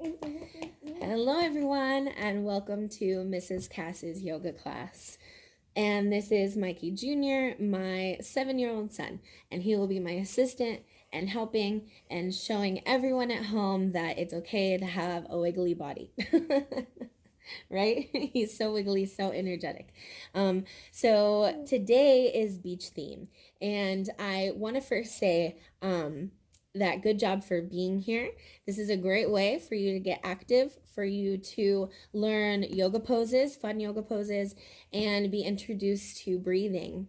Hello, everyone, and welcome to Mrs. Cass's yoga class. And this is Mikey Jr., my 7-year-old son, and he will be my assistant and helping and showing everyone at home that it's okay to have a wiggly body. Right? He's so wiggly, so energetic. So today is beach theme, and I want to first say that good job for being here. This is a great way for you to get active, for you to learn yoga poses, fun yoga poses, and be introduced to breathing.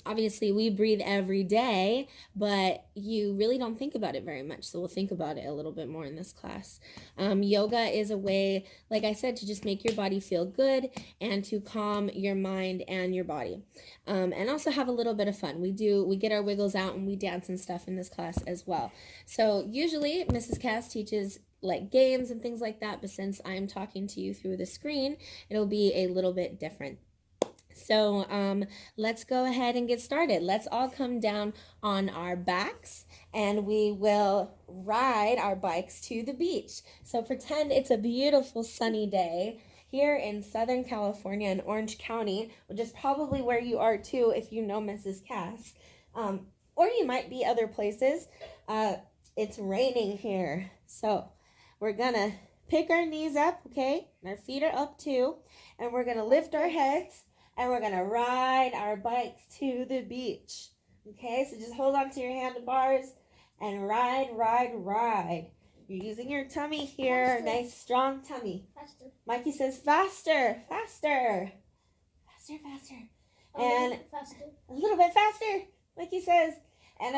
Obviously, we breathe every day, but you really don't think about it very much. So we'll think about it a little bit more in this class. Yoga is a way, like I said, to just make your body feel good and to calm your mind and your body, and also have a little bit of fun. We get our wiggles out and we dance and stuff in this class as well. So usually, Mrs. Cass teaches like games and things like that, but since I'm talking to you through the screen, it'll be a little bit different. So let's go ahead and get started. Let's all come down on our backs and we will ride our bikes to the beach. So pretend it's a beautiful sunny day here in Southern California in Orange County, which is probably where you are too if you know Mrs. Cass. Or you might be other places. It's raining here. So we're gonna pick our knees up, okay? And our feet are up too. And we're gonna lift our heads. And we're going to ride our bikes to the beach. Okay, so just hold on to your handlebars and ride, ride, ride. You're using your tummy here, faster. Nice strong tummy. Faster. Mikey says faster, faster. Faster, faster. And a little bit faster, Mikey says. And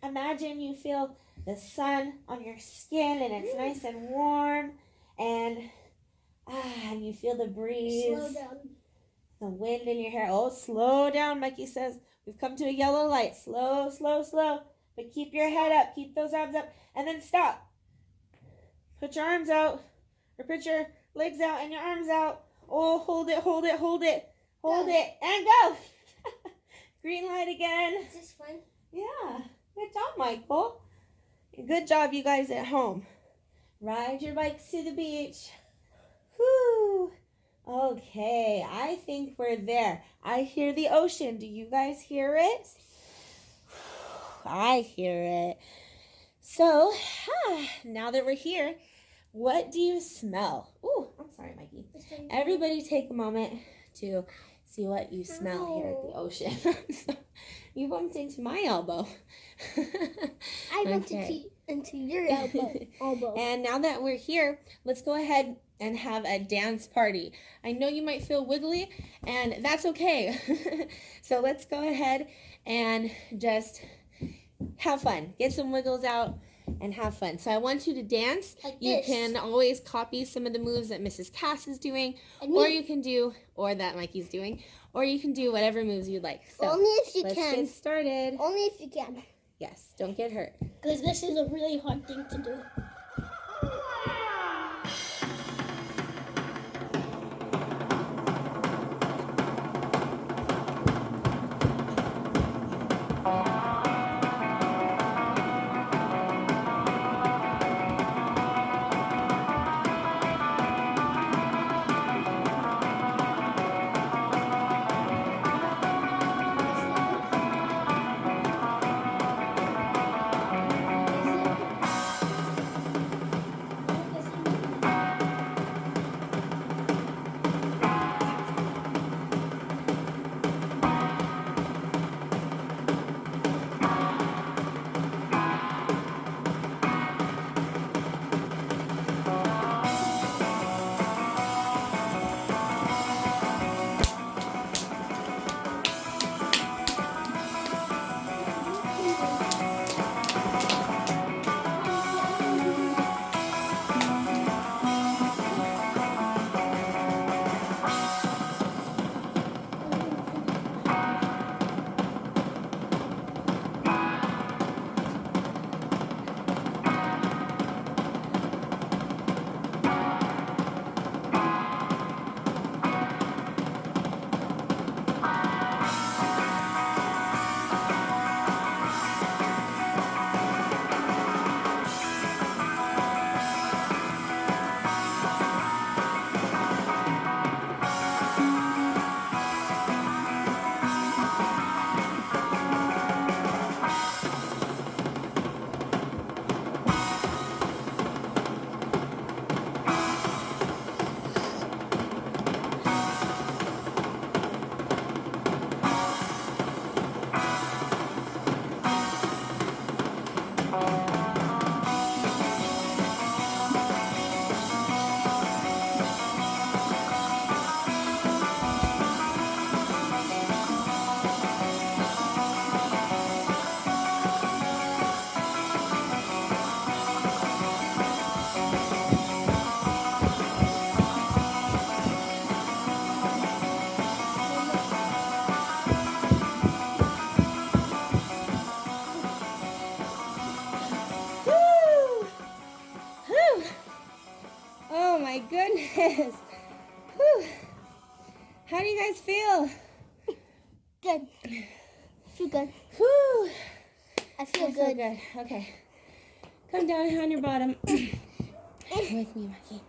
imagine you feel the sun on your skin and it's nice and warm. And you feel the breeze. Slow down. The wind in your hair. Oh, slow down, Mikey says. We've come to a yellow light. Slow, slow, slow. But keep your head up. Keep those abs up. And then stop. Put your arms out. Or put your legs out and your arms out. Oh, hold it, hold it, hold it. Hold it. And go. Green light again. Is this fun? Yeah. Good job, Michael. Good job, you guys at home. Ride your bikes to the beach. Whoo. Okay, I think we're there. I hear the ocean. Do you guys hear it? I hear it. So, now that we're here, what do you smell? Ooh, I'm sorry, Mikey. Everybody take a moment to see what you smell here at the ocean. You bumped into my elbow. I bumped into your elbow. And now that we're here, let's go ahead and have a dance party. I know you might feel wiggly, and that's okay. So let's go ahead and just have fun. Get some wiggles out and have fun. So I want you to dance. Like you this. can always copy some of the moves that Mrs. Cass is doing, or that Mikey's doing, or you can do whatever moves you'd like. So only if you let's can. get started. Only if you can. Yes, don't get hurt. Because this is a really hard thing to do. my goodness. Whew. How do you guys feel? Good. Feel good. Whew. I feel I good. feel good. Okay. Come down on your bottom. With me, Mikey.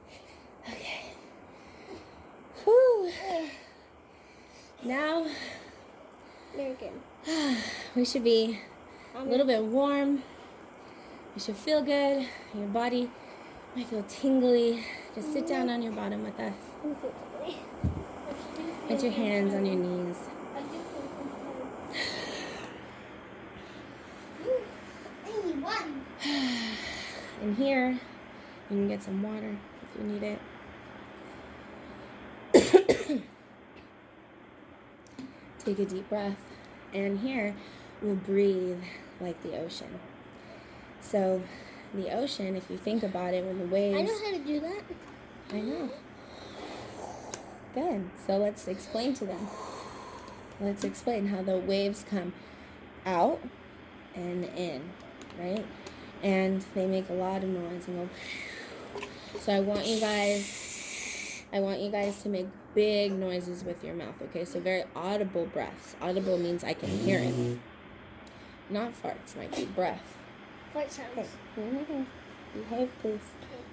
Okay. Whew. Now, Very good. we should be a little bit warm. You should feel good. Your body might feel tingly. Just sit down on your bottom with us. Put your hands on your knees. And here, you can get some water if you need it. Take a deep breath. And here, we'll breathe like the ocean. So, the ocean, if you think about it, when the waves... I know how to do that. I know. Good. So let's explain to them. Let's explain how the waves come out and in, right? And they make a lot of noise and go. So I want you guys to make big noises with your mouth, okay? So very audible breaths. Audible means I can hear it. Not farts, might be breath. Fart sounds. Okay. Behave, please.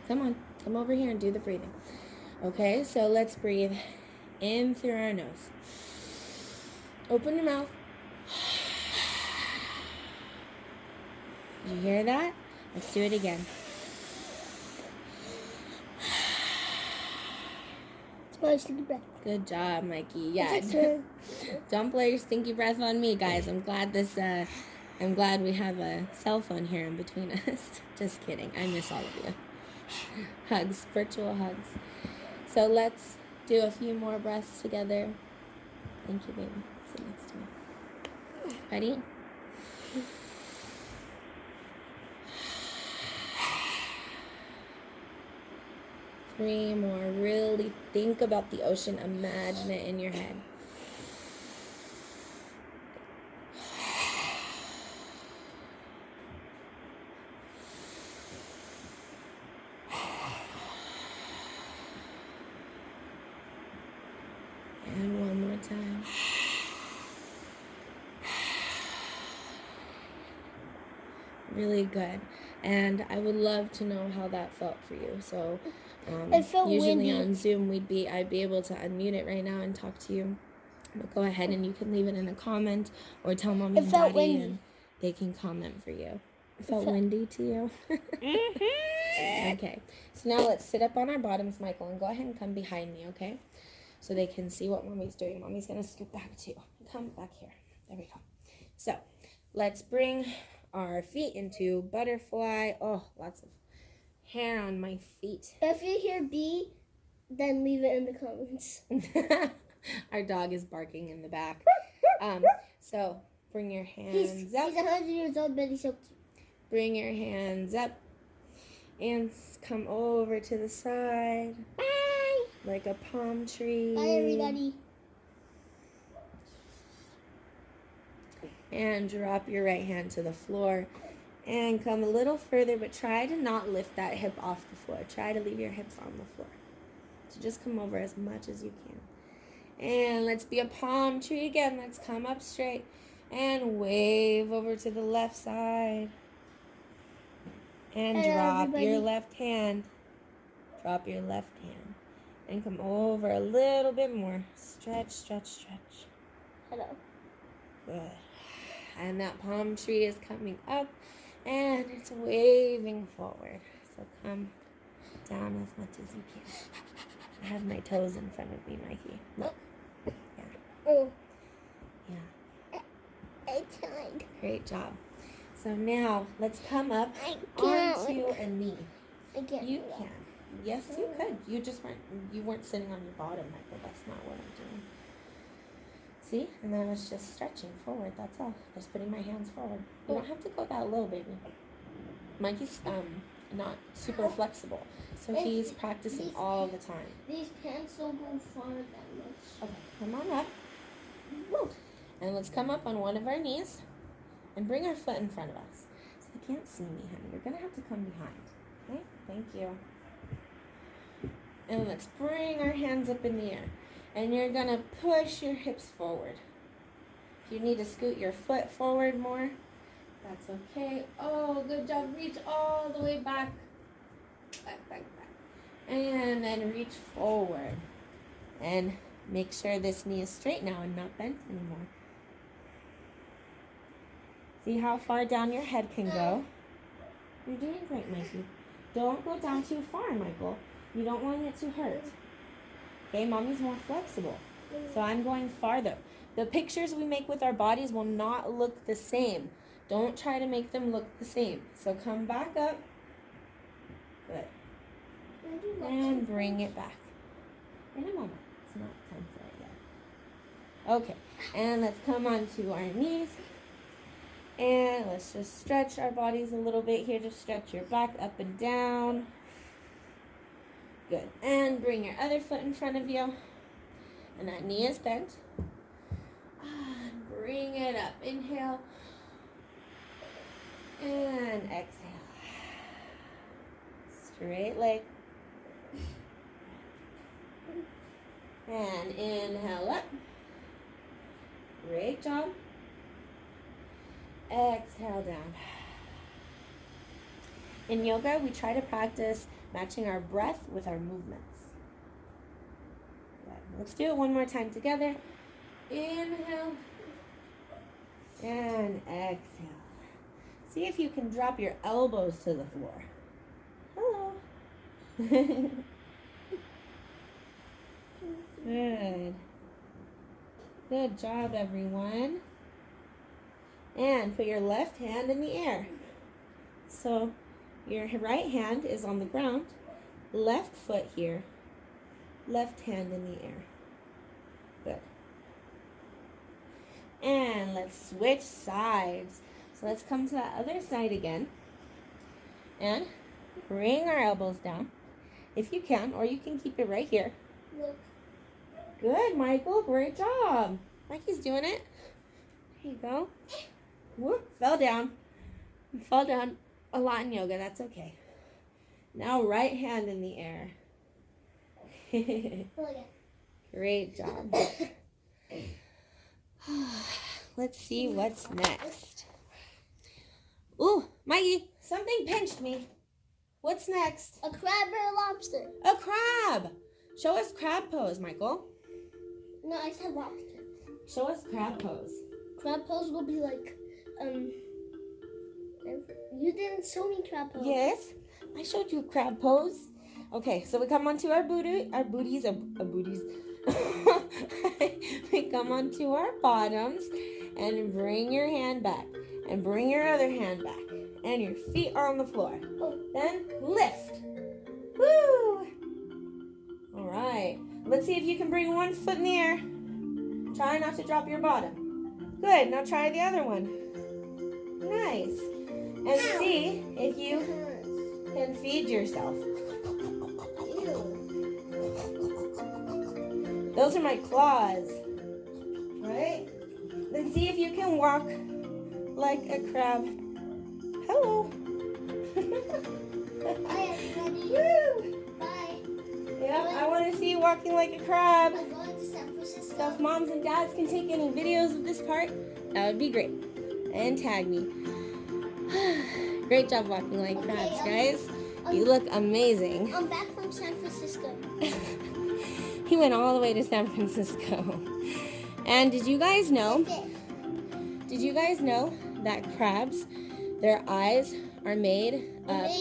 Come on. Come over here and do the breathing. Okay, so let's breathe in through our nose. Open your mouth. Did you hear that? Let's do it again. Smell your stinky breath. Good job, Mikey. Yeah. Don't blow your stinky breath on me, guys. I'm glad we have a cell phone here in between us. Just kidding. I miss all of you. Hugs, virtual hugs. So let's do a few more breaths together. Thank you, baby. Sit next to me. Ready? Three more. Really think about the ocean. Imagine it in your head. And one more time. Really good. And I would love to know how that felt for you. So it felt usually windy. on Zoom I'd be able to unmute it right now and talk to you. But go ahead and you can leave it in a comment or tell mommy and daddy windy. and they can comment for you. It felt windy to you? Okay. So now let's sit up on our bottoms, Michael, and go ahead and come behind me, okay? So they can see what mommy's doing. Mommy's going to scoot back too. Come back here. There we go. So let's bring our feet into butterfly. Oh, lots of hair on my feet. If you hear B, then leave it in the comments. Our dog is barking in the back. So bring your hands up. He's 100 years old, but he's so cute. Bring your hands up and come over to the side. Bye. Like a palm tree. Bye, everybody. And drop your right hand to the floor. And come a little further, but try to not lift that hip off the floor. Try to leave your hips on the floor. So just come over as much as you can. And let's be a palm tree again. Let's come up straight and wave over to the left side. And drop your left hand. Drop your left hand. And come over a little bit more. Stretch, stretch, stretch. Hello. Good. And that palm tree is coming up and it's waving forward. So come down as much as you can. I have my toes in front of me, Mikey. Look. Yeah. Oh. Yeah. I tried. Great job. So now let's come up onto a knee. I can't. You can. Yes, you could. You weren't sitting on your bottom, Michael. That's not what I'm doing. See? And then I was just stretching forward. That's all. Just putting my hands forward. You don't have to go that low, baby. Mikey's not super flexible, so he's practicing all the time. These pants don't go far that much. Okay, come on up. Woo. And let's come up on one of our knees and bring our foot in front of us. So you can't see me, honey. You're going to have to come behind. Okay? Thank you. And let's bring our hands up in the air. And you're going to push your hips forward. If you need to scoot your foot forward more, that's okay. Oh, good job. Reach all the way back. Back, back, back. And then reach forward. And make sure this knee is straight now and not bent anymore. See how far down your head can go? You're doing great, Mikey. Don't go down too far, Michael. You don't want it to hurt. Okay, mommy's more flexible. So I'm going farther. The pictures we make with our bodies will not look the same. Don't try to make them look the same. So come back up. Good. And bring it back. In a moment. It's not time for it yet. Okay, and let's come onto our knees. And let's just stretch our bodies a little bit here. Just stretch your back up and down. Good. And bring your other foot in front of you. And that knee is bent. And bring it up. Inhale. And exhale. Straight leg. And inhale up. Great job. Exhale down. In yoga, we try to practice matching our breath with our movements. Good. Let's do it one more time together. Inhale. And exhale. See if you can drop your elbows to the floor. Hello. Good. Good job, everyone. And put your left hand in the air. So your right hand is on the ground, left foot here, left hand in the air. Good. And let's switch sides. So let's come to that other side again. And bring our elbows down, if you can, or you can keep it right here. Look. Good, Michael. Great job. Mikey's doing it. There you go. Whoop, fell down. Fell down a lot in yoga. That's okay. Now right hand in the air. Great job. Let's see what's next. Ooh, Mikey, something pinched me. What's next? A crab or a lobster? A crab. Show us crab pose, Michael. No, I said lobster. Show us crab pose. Crab pose will be like, you didn't show me crab pose. Yes, I showed you crab pose. Okay, so we come onto our booties. We come onto our bottoms and bring your hand back and bring your other hand back and your feet are on the floor. Then lift. Woo! All right, let's see if you can bring one foot in the air. Try not to drop your bottom. Good, now try the other one. Nice. And see if you can feed yourself. Those are my claws. Right? Then see if you can walk like a crab. Hello. I am ready. Woo! Bye. Yep, I want to see you walking like a crab. I'm going to San Francisco. So if moms and dads can take any videos of this part, that would be great. And tag me. Great job walking like crabs, guys. You look amazing. I'm back from San Francisco. He went all the way to San Francisco. And did you guys know that crabs, their eyes are made up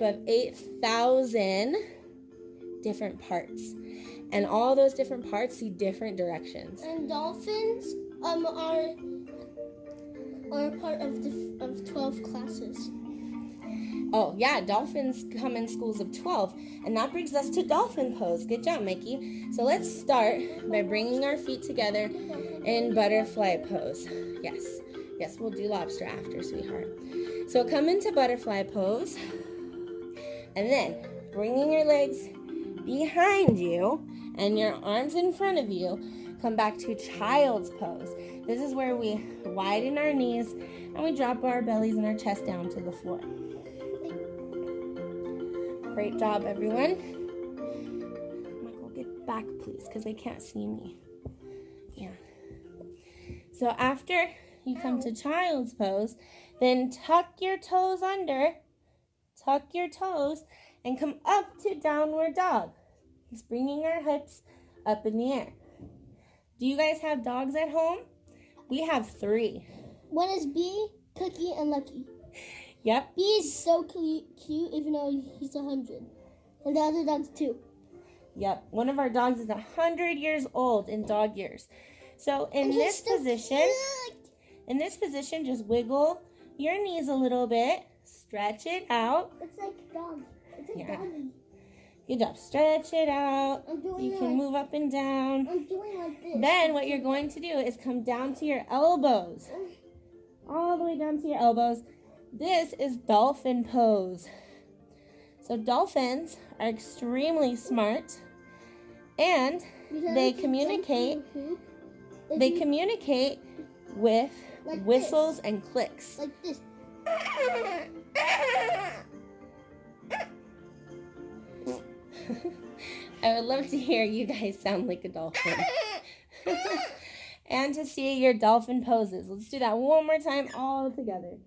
of 8,000 different parts. And all those different parts see different directions. And dolphins are part of 12 classes. Oh, yeah, dolphins come in schools of 12. And that brings us to dolphin pose. Good job, Mikey. So let's start by bringing our feet together in butterfly pose. Yes, we'll do lobster after, sweetheart. So come into butterfly pose. And then bringing your legs behind you and your arms in front of you, come back to child's pose. This is where we widen our knees and we drop our bellies and our chest down to the floor. Great job, everyone. Michael, get back, please, because they can't see me. Yeah. So after you come to child's pose, then tuck your toes under, tuck your toes, and come up to downward dog. Just bringing our hips up in the air. Do you guys have dogs at home? We have 3. One is B, Cookie, and Lucky. Yep. B is so cute, even though he's 100. And the other dog's 2. Yep. One of our dogs is 100 years old in dog years. So in this position, just wiggle your knees a little bit. Stretch it out. It's like dog. It's like doggy. Good job. Stretch it out. You can like, move up and down. I'm doing like this. Then what you're going to do is come down to your elbows. All the way down to your elbows. This is dolphin pose. So dolphins are extremely smart, and they communicate with like whistles this. and clicks. Like this. I would love to hear you guys sound like a dolphin. And to see your dolphin poses. Let's do that one more time all together.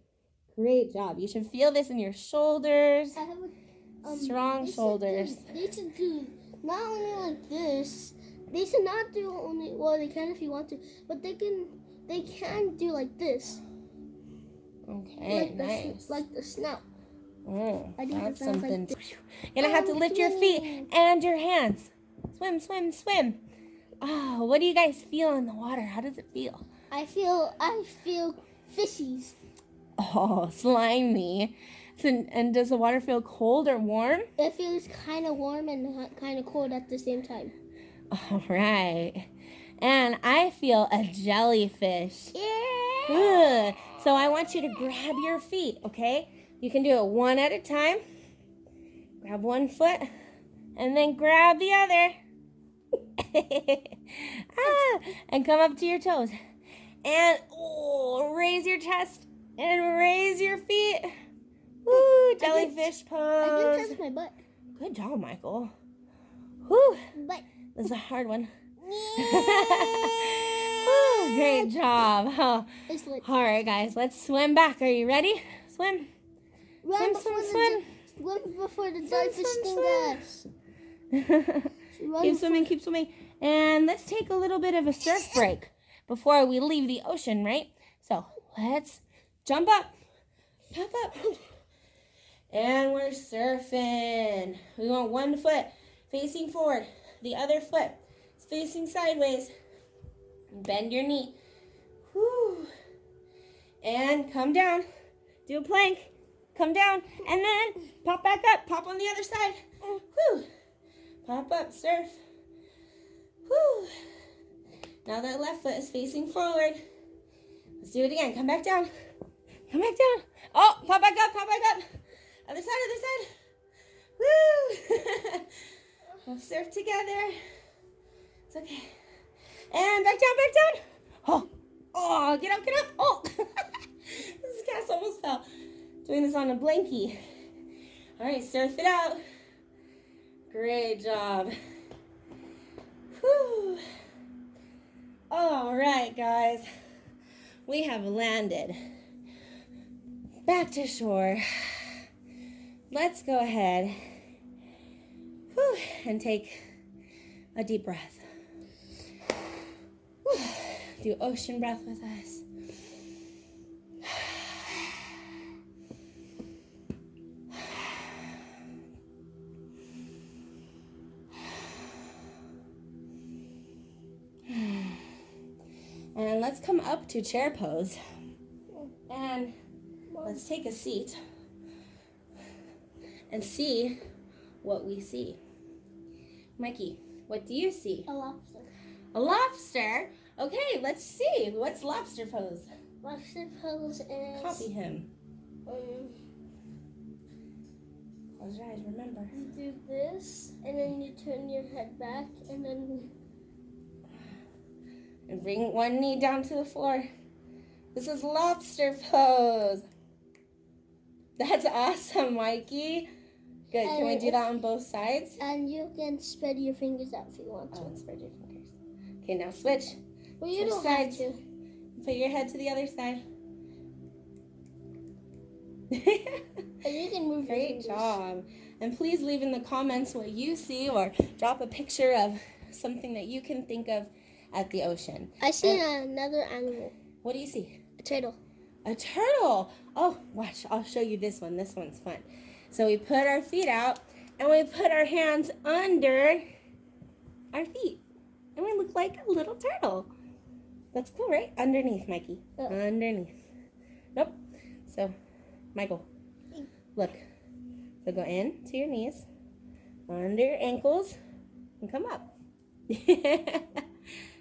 Great job. You should feel this in your shoulders. I have strong shoulders. They should do not only like this. They should not do only, well, they can if you want to, but they can do like this. Okay, like nice. Like the snout. Oh, that's something. Like you're gonna have to lift your feet and your hands. Swim, swim, swim. Oh, what do you guys feel in the water? How does it feel? I feel fishies. Oh, slimy. So, and does the water feel cold or warm? It feels kind of warm and kind of cold at the same time. All right. And I feel a jellyfish. Yeah. Good. So I want you to grab your feet, okay? You can do it one at a time. Grab one foot and then grab the other. And come up to your toes. And raise your chest and raise your feet. Woo, jellyfish pose. I can touch my butt. Good job, Michael. Whew. But This is a hard one. Woo, great job. Oh. All right, guys, let's swim back. Are you ready? Swim. Swim Swim. before the jellyfish sting us. Keep swimming. And let's take a little bit of a surf break before we leave the ocean, right? So let's jump up. Jump up. And we're surfing. We want one foot facing forward. The other foot is facing sideways. Bend your knee. Whew. And come down. Do a plank. Come down. And then pop back up. Pop on the other side. Whew. Pop up. Surf. Whew. Now that left foot is facing forward. Let's do it again. Come back down. Come back down. Oh, pop back up. Pop back up. Other side. Woo! We'll surf together. It's okay. And back down. Oh, get up. Oh, this cast almost fell. Doing this on a blankie. All right, surf it out. Great job. Whew. All right, guys. We have landed. Back to shore. Let's go ahead and take a deep breath. Do ocean breath with us. And let's come up to chair pose. And let's take a seat and see what we see. Mikey, what do you see? A lobster. A lobster? Okay, let's see. What's lobster pose? Lobster pose is... Copy him. Close your eyes, remember. You do this, and then you turn your head back, and then... And bring one knee down to the floor. This is lobster pose. That's awesome, Mikey. Good. Can we do that on both sides? And you can spread your fingers out if you want to. Oh, spread your fingers. Okay, now switch. Well, you Switch don't sides. have to. Put your head to the other side. And you can move your Great fingers. job. And please leave in the comments what you see, or drop a picture of something that you can think of at the ocean. I see another animal. What do you see? A turtle. A turtle. Oh, watch. I'll show you this one. This one's fun. So we put our feet out and we put our hands under our feet. And we look like a little turtle. That's cool, right? Underneath, Mikey. Oh. Underneath. Nope. So, Michael, look. So go in to your knees, under your ankles, and come up.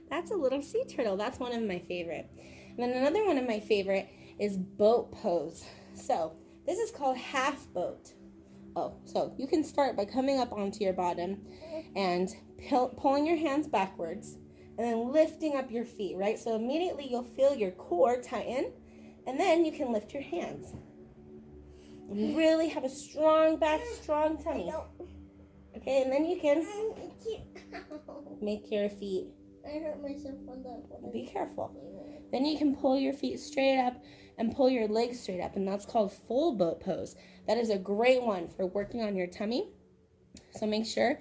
That's a little sea turtle. That's one of my favorite. And then another one of my favorite is boat pose. So this is called half boat. Oh, so you can start by coming up onto your bottom and pulling your hands backwards and then lifting up your feet, right? So immediately you'll feel your core tighten, and then you can lift your hands. And really have a strong back, strong tummy. Okay, and then you can make your feet. I hurt myself on that. Be careful. Then you can pull your feet straight up and pull your legs straight up, and that's called full boat pose. That is a great one for working on your tummy. So make sure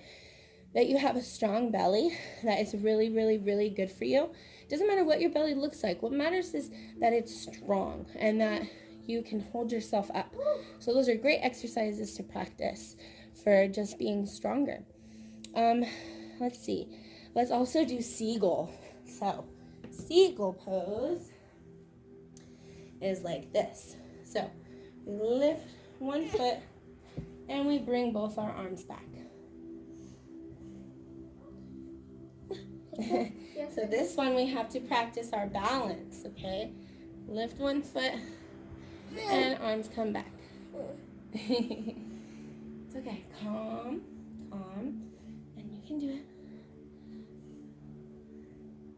that you have a strong belly. That is really, really, really good for you. It doesn't matter what your belly looks like. What matters is that it's strong and that you can hold yourself up. So those are great exercises to practice for just being stronger. Let's see. Let's also do seagull. So seagull pose is like this. So we lift one foot and we bring both our arms back. So this one we have to practice our balance, okay? Lift one foot and arms come back. It's okay. Calm, and you can do it.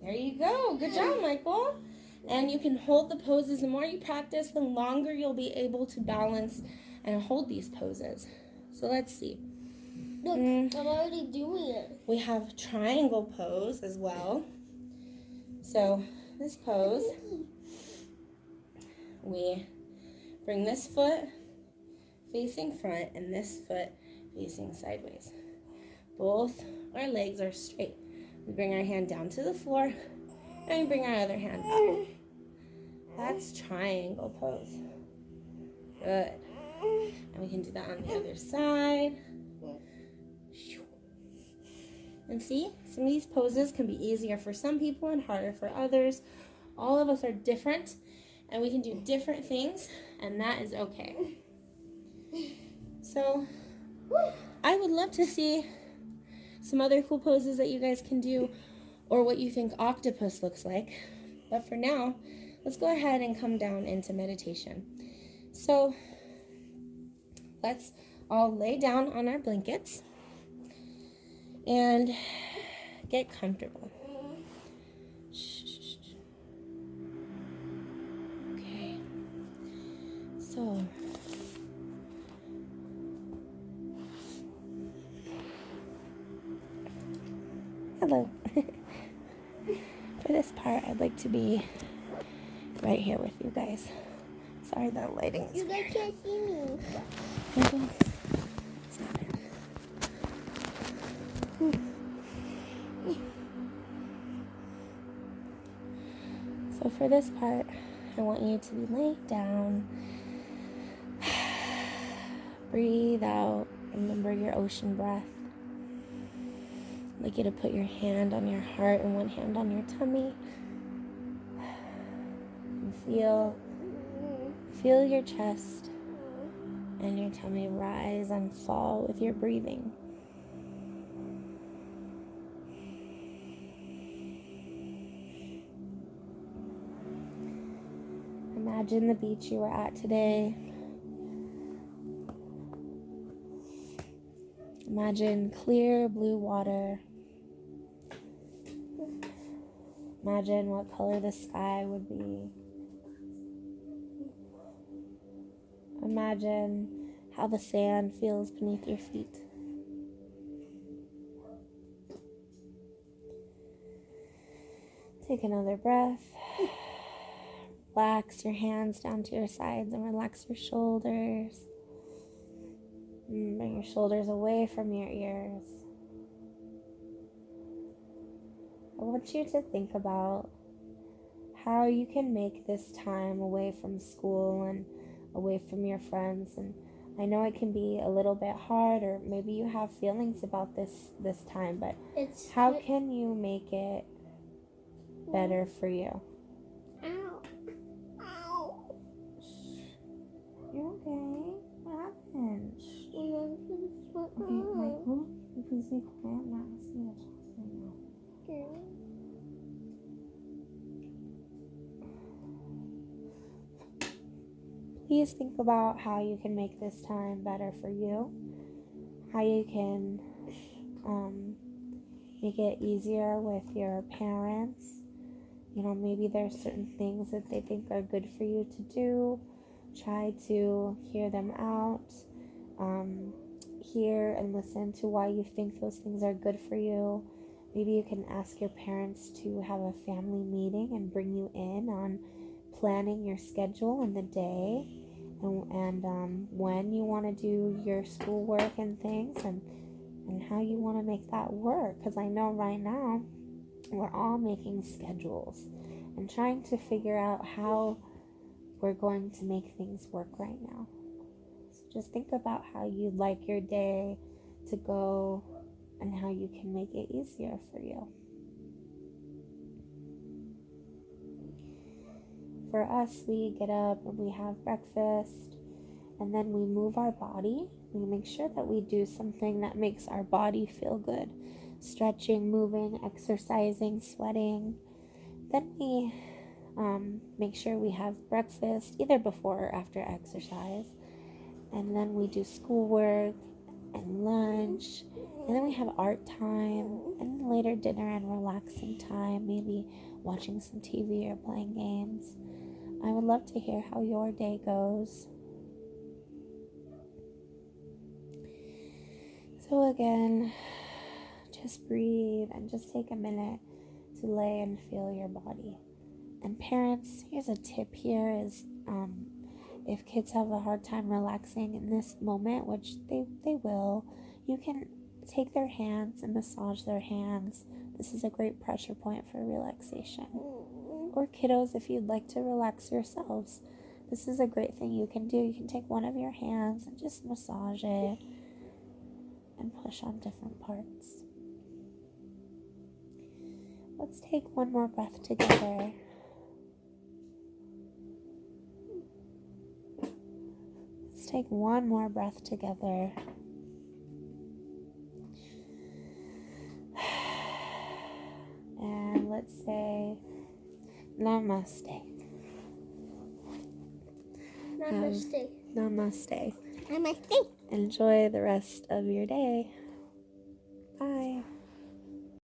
There you go. Good job, Michael. And you can hold the poses. The more you practice, the longer you'll be able to balance and hold these poses. So let's see. Look, I'm already doing it. We have triangle pose as well. So this pose, we bring this foot facing front and this foot facing sideways. Both our legs are straight. We bring our hand down to the floor and we bring our other hand up. That's triangle pose. Good. And we can do that on the other side. And see, some of these poses can be easier for some people and harder for others. All of us are different and we can do different things, and that is okay. So I would love to see some other cool poses that you guys can do, or what you think octopus looks like. But for now, let's go ahead and come down into meditation. So let's all lay down on our blankets and get comfortable. Okay. So hello. For this part, I'd like to be right here with you guys. Sorry, that lighting is You guys can't see me. weird. Stop it. So for this part, I want you to be laying down. Breathe out. Remember your ocean breath. I'd like you to put your hand on your heart and one hand on your tummy. And feel your chest and your tummy rise and fall with your breathing. Imagine the beach you were at today. Imagine clear blue water. Imagine what color the sky would be. Imagine how the sand feels beneath your feet. Take another breath. Relax your hands down to your sides and relax your shoulders. Bring your shoulders away from your ears. I want you to think about how you can make this time away from school and away from your friends. And I know it can be a little bit hard, or maybe you have feelings about this time, but how can you make it better for you? Ow. Ow. You're okay. What happened? Okay, Okay, Michael, you please be quiet. I'm not asking you to talk right now. Please think about how you can make this time better for you. How you can make it easier with your parents. You know, maybe there's certain things that they think are good for you to do. Try to hear them out. Hear and listen to why you think those things are good for you. Maybe you can ask your parents to have a family meeting and bring you in on planning your schedule and the day and when you want to do your schoolwork and things and how you want to make that work. Because I know right now we're all making schedules and trying to figure out how we're going to make things work right now. So just think about how you'd like your day to go and how you can make it easier for you. For us, we get up and we have breakfast, and then we move our body. We make sure that we do something that makes our body feel good. Stretching, moving, exercising, sweating. Then we make sure we have breakfast either before or after exercise. And then we do schoolwork and lunch. And then we have art time. And then later dinner and relaxing time. Maybe watching some TV or playing games. I would love to hear how your day goes. So again, just breathe and just take a minute to lay and feel your body. And parents, here's a tip here is if kids have a hard time relaxing in this moment, which they will, you can take their hands and massage their hands. This is a great pressure point for relaxation. Or kiddos, if you'd like to relax yourselves, this is a great thing you can do. You can take one of your hands and just massage it and push on different parts. Let's take one more breath together. Let's take one more breath together. And let's say namaste. Namaste. Namaste. Namaste. Enjoy the rest of your day.